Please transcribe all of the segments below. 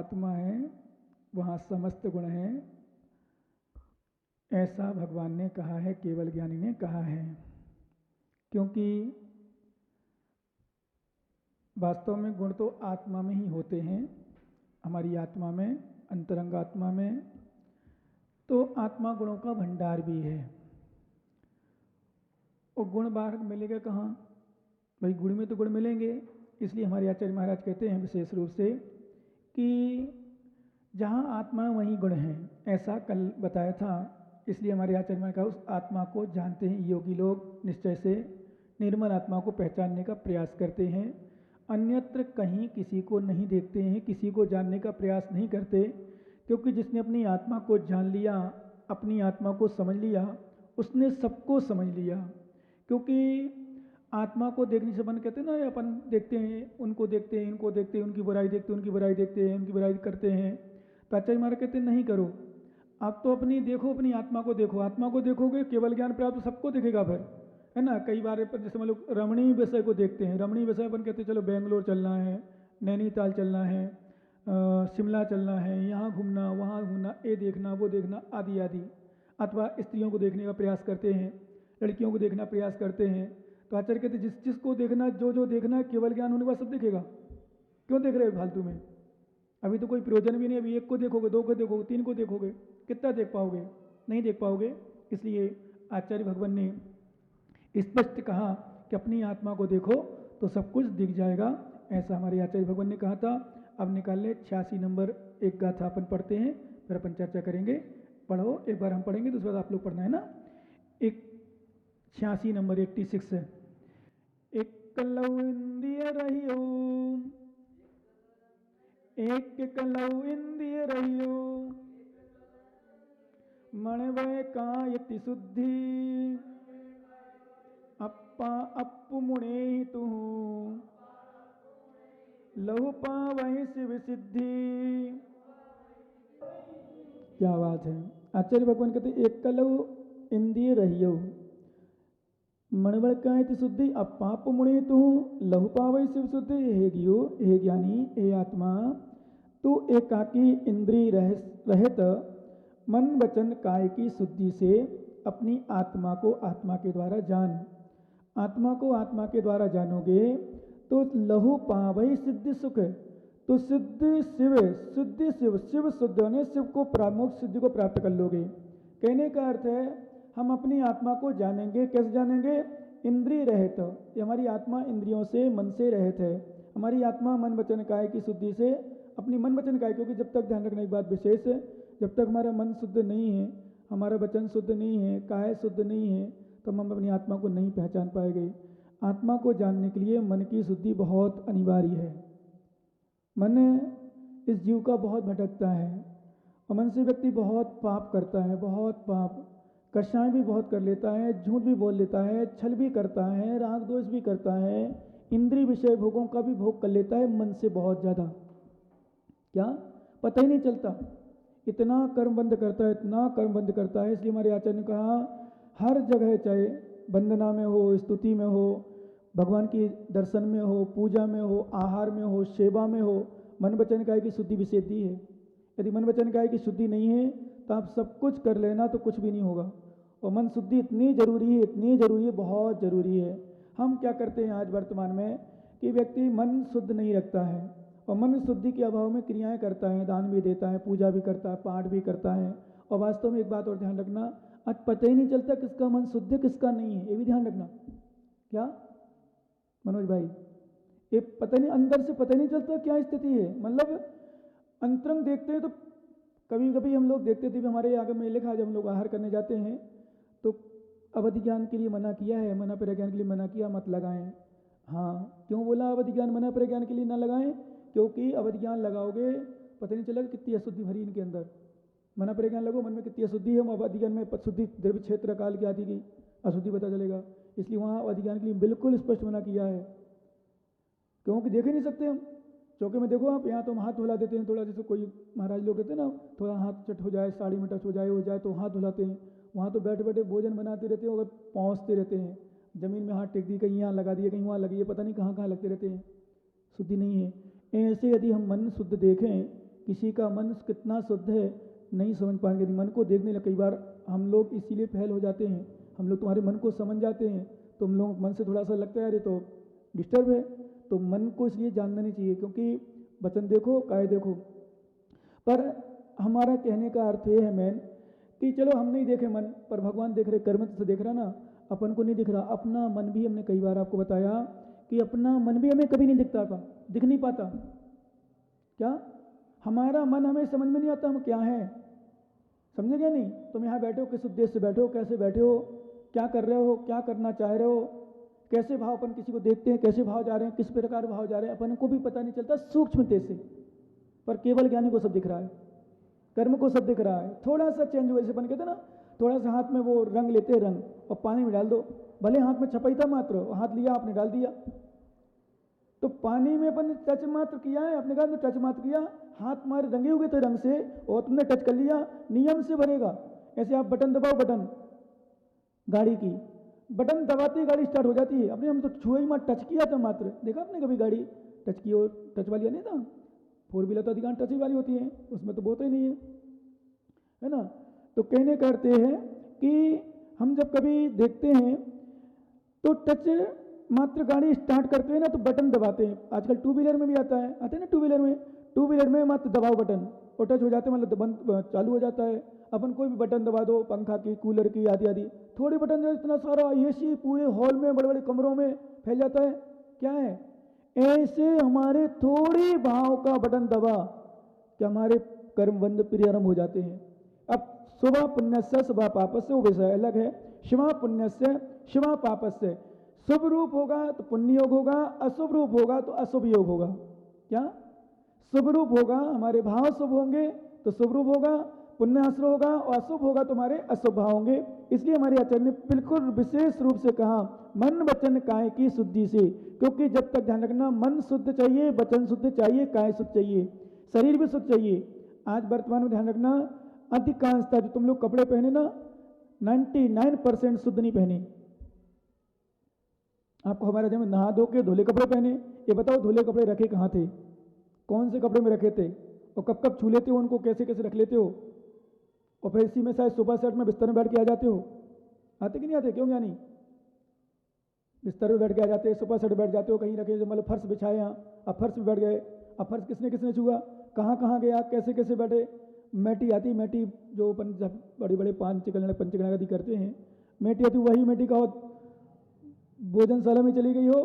आत्मा है वहाँ समस्त गुण हैं, ऐसा भगवान ने कहा है, केवल ज्ञानी ने कहा है। क्योंकि वास्तव में गुण तो आत्मा में ही होते हैं, हमारी आत्मा में, अंतरंग आत्मा में। तो आत्मा गुणों का भंडार भी है। और गुण बाहर मिलेगा कहाँ? भाई गुण में तो गुण मिलेंगे। इसलिए हमारे आचार्य महाराज कहते हैं विशेष रूप से कि जहाँ आत्मा है वहीं गुण है, ऐसा कल बताया था। इसलिए हमारे आचार्य महाराज कहा उस आत्मा को जानते हैं योगी लोग, निश्चय से निर्मल आत्मा को पहचानने का प्रयास करते हैं। अन्यत्र कहीं किसी को नहीं देखते हैं, किसी को जानने का प्रयास नहीं करते। क्योंकि जिसने अपनी आत्मा को जान लिया, अपनी आत्मा को समझ लिया, उसने सबको समझ लिया। क्योंकि आत्मा को देखने से मन कहते हैं ना, अपन देखते हैं, उनको देखते हैं, इनको देखते हैं, उनकी बुराई देखते हैं, उनकी बुराई देखते हैं, उनकी बुराई करते हैं। तो आचार्य महाराज कहते हैं नहीं करो, आप तो अपनी देखो, अपनी आत्मा को देखो। आत्मा को देखोगे केवल ज्ञान प्राप्त सबको दिखेगा फिर, है ना। कई बार पर जैसे मतलब रमणीय विषय को देखते हैं, रमणीय विषय अपन कहते हैं चलो बेंगलोर चलना है, नैनीताल चलना है, शिमला चलना है, यहाँ घूमना, वहाँ घूमना, ये देखना, वो देखना, आदि आदि। अथवा स्त्रियों को देखने का प्रयास करते हैं, लड़कियों को देखना प्रयास करते हैं। तो आचार्य कहते जिस जिसको देखना, जो जो देखना है, केवल ज्ञान होने के बाद सब दिखेगा। क्यों देख रहे हो फालतू में? अभी तो कोई प्रयोजन भी नहीं। अभी एक को देखोगे, दो को देखोगे, तीन को देखोगे, कितना देख पाओगे? नहीं देख पाओगे। इसलिए आचार्य भगवान ने स्पष्ट कहा कि अपनी आत्मा को देखो तो सब कुछ दिख जाएगा, ऐसा हमारे आचार्य भगवान ने कहा था। अब निकाल ले 86 नंबर एक गाथा अपन पढ़ते हैं, फिर अपन चर्चा करेंगे। पढ़ो, एक बार हम पढ़ेंगे दूसरी बार आप लोग पढ़ना है ना। एक 86 नंबर 86 है। एक कलौ इंदिय रहियो, एक कलौ इंदिय रहियो, मणवय कायति शुद्धि, अप्पा अप्पु मुणे तु, लहु पावहि शिव सिद्धि। क्या बात है। आचार्य भगवान कहते एक कलौ इंदिय रहियो, मणवय कायति शुद्धि, अप्पा अप्पु मुणे तु, लहु पावहि शिव सिद्धि। हे गियो, हे ज्ञानी, हे आत्मा, तू एकाकी इंद्रिय रहित मन वचन काय की शुद्धि से अपनी आत्मा को आत्मा के द्वारा जान। आत्मा को आत्मा के द्वारा जानोगे तो लहु पावई सिद्धि सुख, तो सिद्धि शिव, सिद्धि शिव, शिव शुद्ध होने शिव को प्रमुख सिद्धि को प्राप्त कर लोगे। कहने का अर्थ है हम अपनी आत्मा को जानेंगे। कैसे जानेंगे? इंद्रिय रहित। ये हमारी आत्मा इंद्रियों से, मन से रहित है। हमारी आत्मा मन वचन काय की शुद्धि से, अपनी मन वचन काय, क्योंकि जब तक ध्यान रखने की बात विशेष है, जब तक हमारा मन शुद्ध नहीं है, हमारा वचन शुद्ध नहीं है, काय शुद्ध नहीं है, तो हम अपनी आत्मा को नहीं पहचान पाएंगे। आत्मा को जानने के लिए मन की शुद्धि बहुत अनिवार्य है। मन इस जीव का बहुत भटकता है और मन से व्यक्ति बहुत पाप करता है, बहुत पाप, कषाय भी बहुत कर लेता है, झूठ भी बोल लेता है, छल भी करता है, राग द्वेष भी करता है, इंद्रिय विषय भोगों का भी भोग कर लेता है मन से बहुत ज़्यादा। क्या पता ही नहीं चलता, इतना कर्म बंद करता है, इतना कर्म बंद करता है। इसलिए हमारे आचार्य ने कहा हर जगह, चाहे वंदना में हो, स्तुति में हो, भगवान की दर्शन में हो, पूजा में हो, आहार में हो, सेवा में हो, मन वचन काय की शुद्धि विशेषी है। यदि मन वचन काय की शुद्धि नहीं है तो आप सब कुछ कर लेना तो कुछ भी नहीं होगा। और मन शुद्धि इतनी जरूरी है, इतनी जरूरी है, बहुत जरूरी है। हम क्या करते हैं आज वर्तमान में कि व्यक्ति मन शुद्ध नहीं रखता है और मन शुद्धि के अभाव में क्रियाएं करता है, दान भी देता है, पूजा भी करता है, पाठ भी करता है, और वास्तव में एक बात और ध्यान रखना, आज पता ही नहीं चलता किसका मन शुद्ध है किसका नहीं है। ये भी ध्यान रखना। क्या मनोज भाई, ये पता नहीं, अंदर से पता ही नहीं चलता क्या स्थिति है। मतलब अंतरंग देखते हैं तो कभी कभी हम लोग देखते थे, हमारे आगे में लिखा जब हम लोग आहार करने जाते हैं तो अवधि ज्ञान के लिए मना किया है, मना प्रज्ञान के लिए मना किया, मत लगाएं। हाँ, क्यों बोला अवधि ज्ञान मना प्रज्ञान के लिए ना लगाएं? क्योंकि अवधि ज्ञान लगाओगे पता नहीं चलेगा कितनी अशुद्धि भरी इनके अंदर। मना प्रज्ञान लगो, मन में कितनी अशुद्धि है, अवधि ज्ञान में शुद्धि द्रव्य क्षेत्र काल की आदि की अशुद्धि पता चलेगा। इसलिए वहाँ अवधि ज्ञान के लिए बिल्कुल स्पष्ट मना किया है। क्योंकि देख ही नहीं सकते हम। चौके में देखो आप, यहाँ तो हम हाथ धुला देते हैं थोड़ा, जैसे कोई महाराज लोग रहते हैं ना, थोड़ा हाथ चट हो जाए, साड़ी में टच हो जाए तो हाथ धुलाते हैं। वहाँ तो बैठे बैठे भोजन बनाते रहते हैं और पहुँचते रहते हैं, जमीन में हाथ टेक दी, कहीं यहाँ लगा दिए, कहीं वहाँ लगी है, पता नहीं कहाँ कहाँ लगते रहते हैं, शुद्धि नहीं है। ऐसे यदि हम मन शुद्ध देखें किसी का मन कितना शुद्ध है नहीं समझ पाएंगे। मन को देखने लगे कई बार हम लोग इसीलिए फैल हो जाते हैं, हम लोग तुम्हारे मन को समझ जाते हैं, तो हम लोग मन से थोड़ा सा लगता है अरे तो डिस्टर्ब है, तो मन को इसलिए जानना नहीं चाहिए, क्योंकि वचन देखो काय देखो। पर हमारा कहने का अर्थ ये है मैन कि चलो हम नहीं देखे मन, पर भगवान देख रहे, कर्म से देख रहा ना, अपन को नहीं दिख रहा। अपना मन भी हमने कई बार आपको बताया कि अपना मन भी हमें कभी नहीं दिख नहीं पाता। क्या हमारा मन हमें समझ में नहीं आता हम क्या हैं, समझे क्या नहीं? तुम यहाँ बैठे हो, किस उद्देश्य से बैठे हो, कैसे बैठे हो, क्या कर रहे हो, क्या करना चाह रहे हो, कैसे भाव अपन किसी को देखते हैं, कैसे भाव जा रहे हैं, किस प्रकार भाव जा रहे हैं, अपन को भी पता नहीं चलता सूक्ष्मते से। पर केवल ज्ञानी को सब दिख रहा है, कर्म को सब दिख रहा है। थोड़ा सा चेंज हुआ, जैसे अपन कहते हैं ना, थोड़ा सा हाथ में वो रंग लेते हैं, रंग और पानी में डाल दो, भले हाथ में छपाई था मात्र, हाथ लिया आपने डाल दिया, तो पानी में अपन टच मात्र किया है, अपने हाथ में टच मात्र किया, हाथ तुम्हारे रंगे हुए थे रंग से और तुमने टच कर लिया, नियम से भरेगा। ऐसे आप बटन दबाओ, बटन गाड़ी की, बटन दबाते ही गाड़ी स्टार्ट हो जाती है। अपने हम तो छुए ही मत, टच किया था मात्र। देखा आपने कभी गाड़ी टच की हो? टच वाली नहीं था, 4 व्हीलर तो अधिकांश टच वाली होती है, उसमें तो बोलते ही नहीं है ना। तो कहने करते हैं कि हम जब कभी देखते हैं तो टच मात्र गाड़ी स्टार्ट करते हैं ना, तो बटन दबाते हैं। आजकल 2 व्हीलर में भी आता है ना, 2 व्हीलर में मात्र दबाओ बटन और टच हो जाते हैं, मतलब बंद चालू हो जाता है। अपन कोई भी बटन दबा दो, पंखा की, कूलर की, आदि आदि, थोड़ी बटन जो इतना सारा एसी पूरे हॉल में, बड़े बड़े कमरों में फैल जाता है। क्या है? ऐसे हमारे थोड़ी भाव का बटन दबा कि हमारे कर्म बंद प्रियरम हो जाते हैं। अब शुभ पुण्यस्य शुभ पापस्य, वो विषय अलग है। शिवा पुण्यस्य शिवा पापस्य, शुभ रूप होगा तो पुण्य योग होगा, अशुभ रूप होगा तो अशुभ योग होगा। क्या? शुभ रूप होगा, हमारे भाव शुभ होंगे तो शुभ रूप होगा, पुण्याश्रय होगा, और अशुभ होगा तो हमारे अशुभ भाव होंगे। इसलिए हमारे आचार्य ने बिल्कुल विशेष रूप से कहा मन वचन काय की शुद्धि से, क्योंकि जब तक ध्यान रखना, मन शुद्ध चाहिए, वचन शुद्ध चाहिए, काय शुद्ध चाहिए, शरीर भी शुद्ध चाहिए। आज वर्तमान में ध्यान रखना, अधिकांशता जो तुम लोग कपड़े पहने ना, 99% शुद्ध नहीं पहने। आपको हमारा जब नहा धो के धुले कपड़े पहने, ये बताओ धुले कपड़े रखे कहाँ थे, कौन से कपड़े में रखे थे, और कब कब छू लेते हो उनको, कैसे कैसे रख लेते हो, और फिर इसी में शायद सोफा सेट में बिस्तर में बैठ के आ जाते हो। आते कि नहीं आते? क्यों क्या नहीं? बिस्तर में बैठ के आ जाते, सोफा सेट बैठ जाते हो, कहीं रखे जो मतलब फर्श बिछाए यहाँ, अब फर्श में बैठ गए, अब फर्श किसने किसने छुआ, कहाँ कहाँ गया, कैसे कैसे बैठे। मैटी आती, मैटी जो अपन जब बड़े बड़े पंचगण आदि करते हैं, मैटी आती, वही मैटी का भोजनशाला में चली गई हो,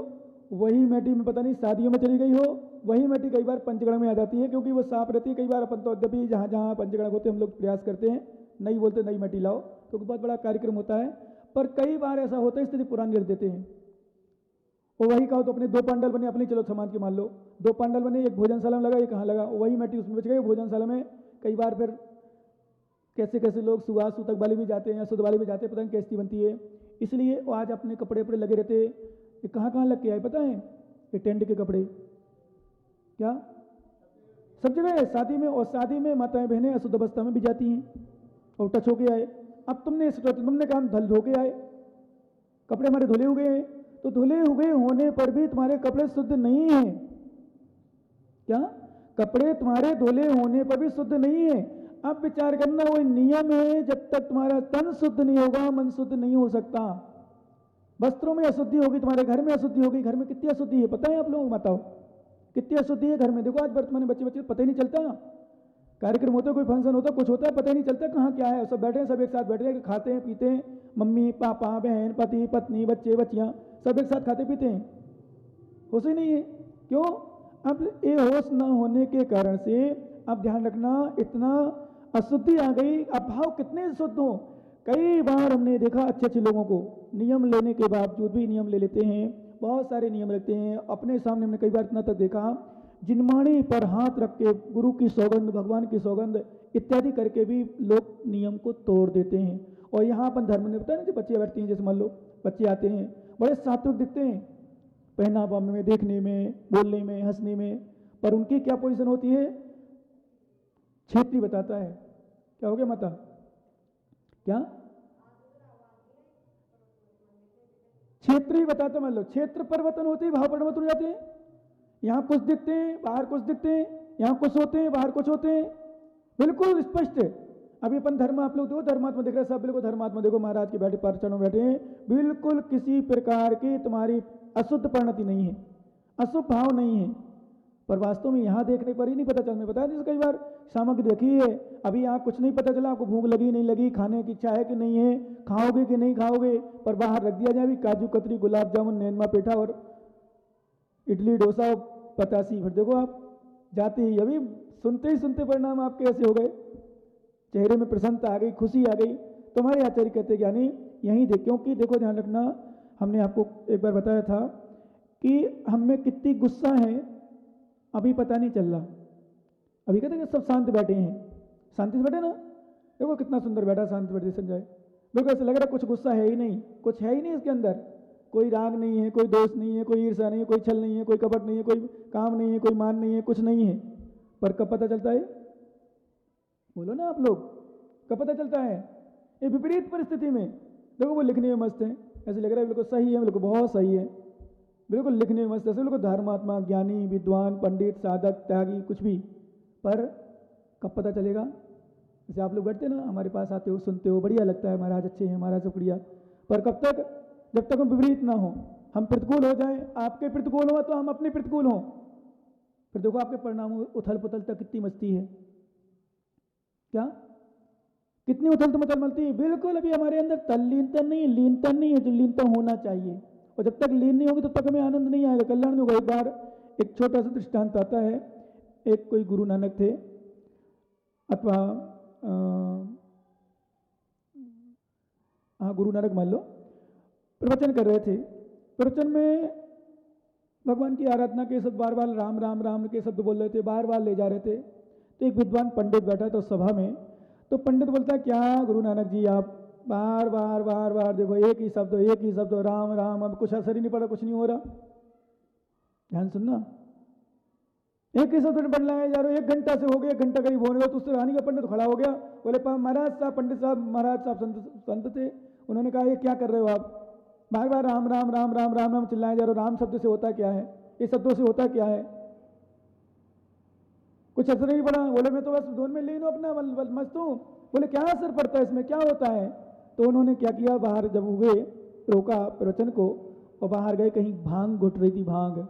वही मैटी में पता नहीं शादियों में चली गई हो, वही मैटी कई बार पंचगण में आ जाती है, क्योंकि वो साफ रहती है। कई बार अपन तो जब भी जहाँ जहाँ पंचगण होते हैं हम लोग प्रयास करते हैं, नहीं बोलते नई मैटी लाओ, क्योंकि बहुत बड़ा कार्यक्रम होता है। पर कई बार ऐसा होता है, स्थिति पुरानी रख देते हैं, और वही कहो तो अपने 2 पांडल बने, अपनी चलो सामान की मान लो, 2 पांडल बने, एक भोजनशाला में लगा, एक कहाँ लगा, वही मैटी उसमें बच गई भोजनशाला में। कई बार फिर कैसे कैसे लोग सुहास सूतक वाले भी जाते हैं या शुद्ध वाले भी जाते हैं, पता नहीं कैसी बनती है। इसलिए वो आज अपने कपड़े पर लगे रहते, ये कहाँ कहाँ लग के आए पता है? ये टेंट के कपड़े, क्या सब जगह है, शादी में, और शादी में माताएं बहनें अशुद्ध अवस्था में भी जाती हैं और टच होके आए। अब तुमने कहा धल धो के आए, कपड़े हमारे धुले हुए हैं, तो धुले हुए होने पर भी तुम्हारे कपड़े शुद्ध नहीं है। क्या? कपड़े तुम्हारे धुले होने पर भी शुद्ध नहीं है। अब विचार करना, वो नियम है, जब तक तुम्हारा तन शुद्ध नहीं होगा मन शुद्ध नहीं हो सकता। वस्त्रों में अशुद्धि होगी, तुम्हारे घर में अशुद्धि होगी। घर में कितनी अशुद्धि है पता है आप लोगों को? बताओ कितनी अशुद्धि है घर में। देखो आज वर्तमान में बच्चे पता ही नहीं चलता, कार्यक्रम होता है, कोई फंक्शन होता है, कुछ होता है, पता ही नहीं चलता कहाँ क्या है। सब बैठे हैं, सब एक साथ बैठे हैं, खाते हैं पीते हैं, मम्मी पापा बहन पति पत्नी बच्चे बच्चियाँ सब एक साथ खाते पीते हैं, होश ही नहीं है। क्यों? अब ये होश न होने के कारण से अब ध्यान रखना, इतना अशुद्धि आ गई। अब भाव कितने शुद्ध हो। कई बार हमने देखा अच्छे अच्छे लोगों को नियम लेने के बावजूद भी नियम ले लेते हैं, बहुत सारे नियम रखते हैं अपने सामने। हमने कई बार इतना तक देखा, जिनमाणी पर हाथ रख के गुरु की सौगंध, भगवान की सौगंध इत्यादि करके भी लोग नियम को तोड़ देते हैं। और यहाँ अपन धर्म ने बताया ना, जो बच्चे बैठती हैं, जैसे मान लो बच्चे आते हैं, बड़े सात्विक दिखते हैं पहनावा में, देखने में, बोलने में, हंसने में, पर उनकी क्या पोजीशन होती है? क्षेत्रीय बताता है। क्या हो गया माता? क्या क्षेत्रीय बताता? मान लो क्षेत्र परिवर्तन होती है, भाव परिवर्तन हो जाते हैं। यहाँ कुछ दिखते हैं, बाहर कुछ दिखते हैं, यहाँ कुछ होते हैं, बाहर कुछ होते हैं, बिल्कुल स्पष्ट है। अभी अपन धर्म, आप लोग देखो धर्मात्मा दिख रहे हैं, सब बिल्कुल धर्मात्मा देखो, महाराज के बैठे परचरणों बैठे हैं, बिल्कुल किसी प्रकार की तुम्हारी अशुद्ध परिणति नहीं है, अशुभ भाव नहीं है। पर वास्तव में यहाँ देखने पर ही नहीं पता चल, मैं बताया जैसे कई बार सामग्री रखी है, अभी यहाँ कुछ नहीं पता चला, आपको भूख लगी नहीं लगी, खाने की इच्छा है कि नहीं है, खाओगे कि नहीं खाओगे, पर बाहर रख दिया जाए अभी काजू कतरी, गुलाब जामुन, नेनमा पेठा और इडली डोसा 85। फिर देखो आप जाते ही अभी सुनते ही सुनते परिणाम आपके ऐसे हो गए, चेहरे में प्रसन्नता आ गई, खुशी आ गई। तो हमारे आचार्य कहते ज्ञानी यहीं देख, क्योंकि देखो ध्यान रखना, हमने आपको एक बार बताया था कि हम में कितनी गुस्सा है अभी पता नहीं चल रहा। अभी कहते हैं सब शांत बैठे हैं, शांति से बैठे ना, देखो कितना सुंदर बैठा शांत बैठे संजय, बिल्कुल ऐसा लग रहा है कुछ गुस्सा है ही नहीं, कुछ है ही नहीं इसके अंदर, कोई राग नहीं है, कोई दोष नहीं है, कोई ईर्ष्या नहीं है, कोई छल नहीं है, कोई कपट नहीं है, कोई काम नहीं है, कोई मान नहीं है, कुछ नहीं है। पर कब पता चलता है, बोलो ना आप लोग, कब पता चलता है? ये विपरीत परिस्थिति में। देखो वो लिखने में मस्त है, ऐसे लग रहा है बिल्कुल सही है, बिल्कुल बहुत सही है, बिल्कुल लिखने में मस्त, ऐसे बिल्कुल धर्मात्मा, ज्ञानी, विद्वान, पंडित, साधक, त्यागी, कुछ भी। पर कब पता चलेगा? जैसे आप लोग बैठते ना, हमारे पास आते हो, सुनते हो, बढ़िया लगता है, महाराज अच्छे हैं, महाराज बढ़िया। पर कब तक? जब तक हम विपरीत ना हो, हम प्रतिकूल हो जाएं, आपके प्रतिकूल हो तो हम अपने प्रतिकूल हों, फिर देखो आपके परिणामों उथल पुथल तक कितनी मस्ती है, क्या कितनी उथल मचल मचती है। बिल्कुल अभी हमारे अंदर तल्लीनता नहीं, लीनता नहीं है, जो लीनता होना चाहिए। और जब तक लीन नहीं होगी तब तक हमें आनंद नहीं आएगा, कल्याण नहीं होगा। एक बार एक छोटा सा दृष्टांत आता है, एक कोई गुरु नानक थे, अथवा हाँ गुरु नानक मान लो, प्रवचन कर रहे थे। प्रवचन में भगवान की आराधना के शब्द बार बार राम राम राम के शब्द बोल रहे थे, बार बार ले जा रहे थे। तो एक विद्वान पंडित बैठा था उस सभा में, तो पंडित बोलता है क्या गुरु नानक जी आप बार बार बार बार देखो एक ही शब्द राम राम, अब कुछ असर ही नहीं पड़ा, कुछ नहीं हो रहा। ध्यान सुनना, एक ही शब्द बढ़ जा रहे, 1 घंटा से हो गया, 1 घंटा करीब होने लगा। तो उससे रानी का पंडित खड़ा हो गया, बोले महाराज साहब, पंडित साहब, महाराज साहब संत थे, उन्होंने कहा ये क्या कर रहे हो आप, बार बार राम राम राम राम राम राम चिल्लाए जा रहे हो, राम शब्द से होता क्या है, ये शब्दों से होता क्या है, कुछ असर नहीं पड़ा। बोले मैं तो बस धुन में लीन हूं, अपना मस्त हूं। बोले क्या असर पड़ता है इसमें, क्या होता है? तो उन्होंने क्या किया, बाहर जब हुए रोका प्रवचन को और बाहर गए, कहीं भांग घुट रही थी, भांग,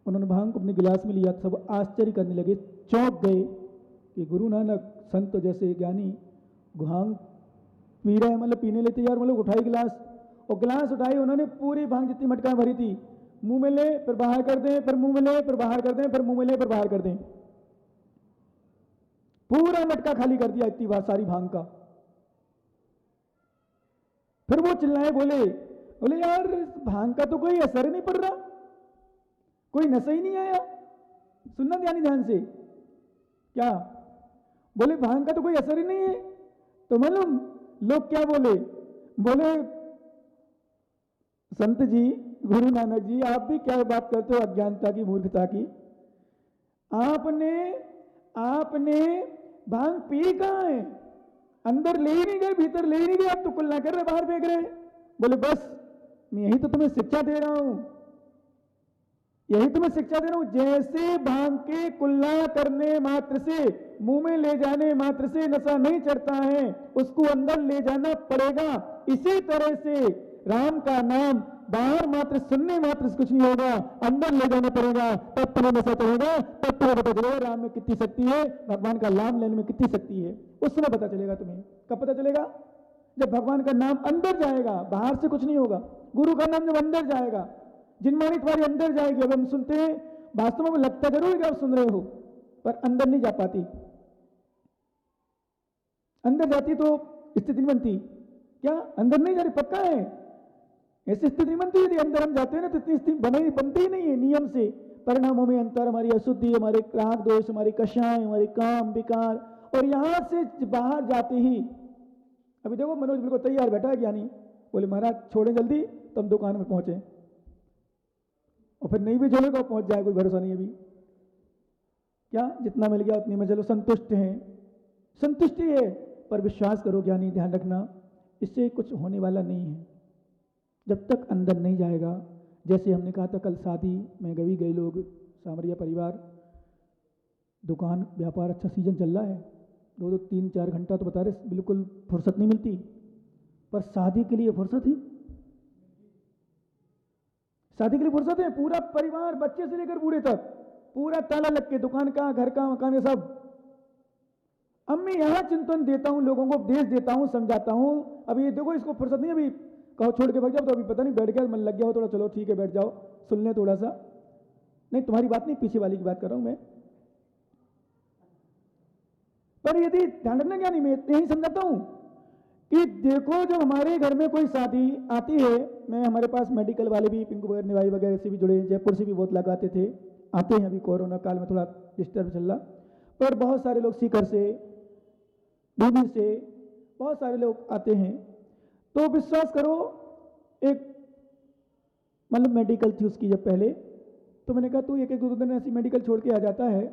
उन्होंने भांग को अपने गिलास में लिया, सब आश्चर्य करने लगे, चौंक गए कि गुरु नानक संत जैसे ज्ञानी भांग पी रहे हैं, मतलब पीने लेते यार, मतलब उठाई गिलास, और गिलास उठाई उन्होंने, पूरी भांग जितनी मटका भरी थी, मुंह में ले फिर बाहर कर दें, फिर मुंह में ले फिर बाहर कर दें, फिर मुंह में ले फिर बाहर कर दें, पूरा मटका खाली कर दिया इतनी बार सारी भांग का। फिर वो चिल्लाए, बोले बोले यार भांग का तो कोई असर नहीं पड़ रहा, कोई नशा ही नहीं आया। सुनना ध्यान से, क्या बोले, भांग का तो कोई असर ही नहीं है। तो मालूम लोग क्या बोले, बोले संत जी, गुरु नानक जी, आप भी क्या बात करते हो अज्ञानता की, मूर्खता की, आपने भांग पी कहां है, अंदर ले ही नहीं गए, भीतर ले ही नहीं गए, आप तो कुल्ला कर रहे, बाहर फेंक रहे। बोले बस मैं यही तो तुम्हें शिक्षा दे रहा हूं, यही तुम्हें शिक्षा दे रहा हूं, जैसे भांग के कुल्ला करने मात्र से, मुंह में ले जाने मात्र से नशा नहीं चढ़ता है, उसको अंदर ले जाना पड़ेगा। इसी तरह से राम का नाम बाहर मात्र सुनने मात्र से कुछ नहीं होगा, अंदर ले जाना पड़ेगा, तब तुम्हें नशा चढ़ेगा, तब तुम्हें पता चलेगा राम में कितनी शक्ति है, भगवान का नाम लेने में कितनी शक्ति है, उस समय पता चलेगा तुम्हें। कब पता चलेगा? जब भगवान का नाम अंदर जाएगा, बाहर से कुछ नहीं होगा। गुरु का नाम जब अंदर जाएगा, जिनमानी तुम्हारी अंदर जाएगी। अब हम सुनते हैं, वास्तव में लगता जरूर है कि आप सुन रहे हो, पर अंदर नहीं जा पाती। अंदर जाती तो स्थिति नहीं बनती, क्या अंदर नहीं जा रही, पक्का है ऐसी स्थिति नहीं बनती। यदि अंदर हम जाते हैं ना तो इतनी स्थिति बनती ही नहीं है नियम से। परिणामों में अंतर, हमारी अशुद्धि, हमारे राग दोष, हमारी कषाय, हमारे काम विकार, और यहां से बाहर जाते ही, अभी देखो मनोज बिल्कुल तैयार बैठा है ज्ञानी, बोले महाराज छोड़े जल्दी तो हम दुकान में पहुंचे, और फिर नहीं भी छोड़ेगा पहुंच जाए, कोई भरोसा नहीं है। अभी क्या जितना मिल गया उतनी में चलो संतुष्ट हैं, संतुष्टि है, पर विश्वास करो ज्ञानी, ध्यान रखना इससे कुछ होने वाला नहीं है जब तक अंदर नहीं जाएगा। जैसे हमने कहा था कल शादी में गए लोग, सामरिया परिवार, दुकान व्यापार अच्छा सीजन चल रहा है, 2-2 3-4 घंटा तो बता रहे बिल्कुल फुर्सत नहीं मिलती, पर शादी के लिए फुर्सत है। शादी के लिए फुर्सत है, पूरा परिवार बच्चे से लेकर बूढ़े तक पूरा ताला लग के, दुकान का, घर का, मकान का, सब। अब मैं यहाँ चिंतन देता हूँ, लोगों को उपदेश देता हूँ, समझाता हूँ। अभी ये देखो, इसको फुर्सत नहीं, अभी कहो छोड़ के भाग जाओ, तो अभी पता नहीं बैठ गया, मन लग गया हो थोड़ा, चलो ठीक है बैठ जाओ, सुन लें थोड़ा सा। नहीं, तुम्हारी बात नहीं, पीछे वाली की बात कर रहा हूँ मैं। पर यदि ध्यान रखना, क्या नहीं, मैं इतने ही समझाता हूँ कि देखो जब हमारे घर में कोई शादी आती है, मैं हमारे पास मेडिकल वाले भी, पिंकू वगैरह, निवाई वगैरह से भी जुड़े, जयपुर से भी बहुत लगाते थे, आते हैं। अभी कोरोना काल में थोड़ा डिस्टर्ब चल रहा, पर बहुत सारे लोग सीकर से, दिल्ली से, बहुत सारे लोग आते हैं। तो विश्वास करो, एक मतलब मेडिकल थी उसकी जब पहले, तो मैंने कहा तू एक 2 दिन ऐसी मेडिकल छोड़ के आ जाता है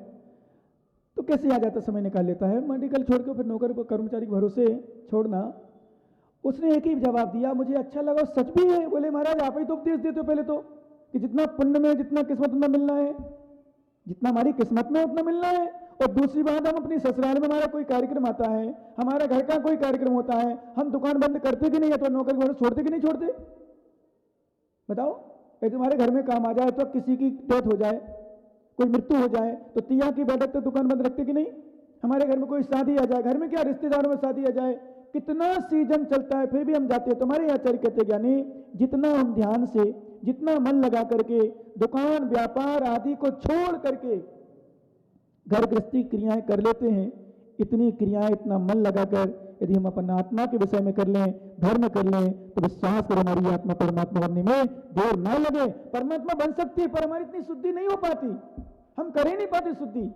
तो कैसे आ जाता, समय निकाल लेता है, मेडिकल छोड़ के फिर नौकर कर्मचारी के भरोसे छोड़ना। उसने एक ही जवाब दिया, मुझे अच्छा लगा, सच भी है। बोले महाराज आप ही तो उपदेश देते हो पहले तो, कि जितना पुण्य में, जितना किस्मत उतना मिलना है, जितना हमारी किस्मत में उतना मिलना है। और दूसरी बात, हम अपनी ससुराल में हमारा कोई कार्यक्रम आता है, हमारा घर का कोई कार्यक्रम होता है, हम दुकान बंद करते कि नहीं, या तो नौकर भरोसे छोड़ते कि नहीं छोड़ते, बताओ। यदि तुम्हारे घर में काम आ जाए, तो किसी की डेथ हो जाए, कोई मृत्यु हो जाए, तो तिया की बैठक तो दुकान बंद रखते कि नहीं। हमारे घर में कोई शादी आ जाए, घर में क्या रिश्तेदारों में शादी आ जाए, कितना सीजन चलता है, फिर भी हम जाते हैं। तुम्हारे आचार्य कहते ज्ञानी, जितना हम ध्यान से, जितना मन लगा करके, दुकान व्यापार आदि को छोड़ करके घर गृहस्थी क्रियाएं कर लेते हैं, इतनी क्रियाएं, इतना मन लगाकर यदि हम अपन आत्मा के विषय में कर लें, धर्म कर लें, तो विश्वास करो हमारी आत्मा परमात्मा बनने में देर ना लगे। परमात्मा बन सकती है, पर हमारी इतनी शुद्धि नहीं हो पाती, हम कर ही नहीं पाते शुद्धि।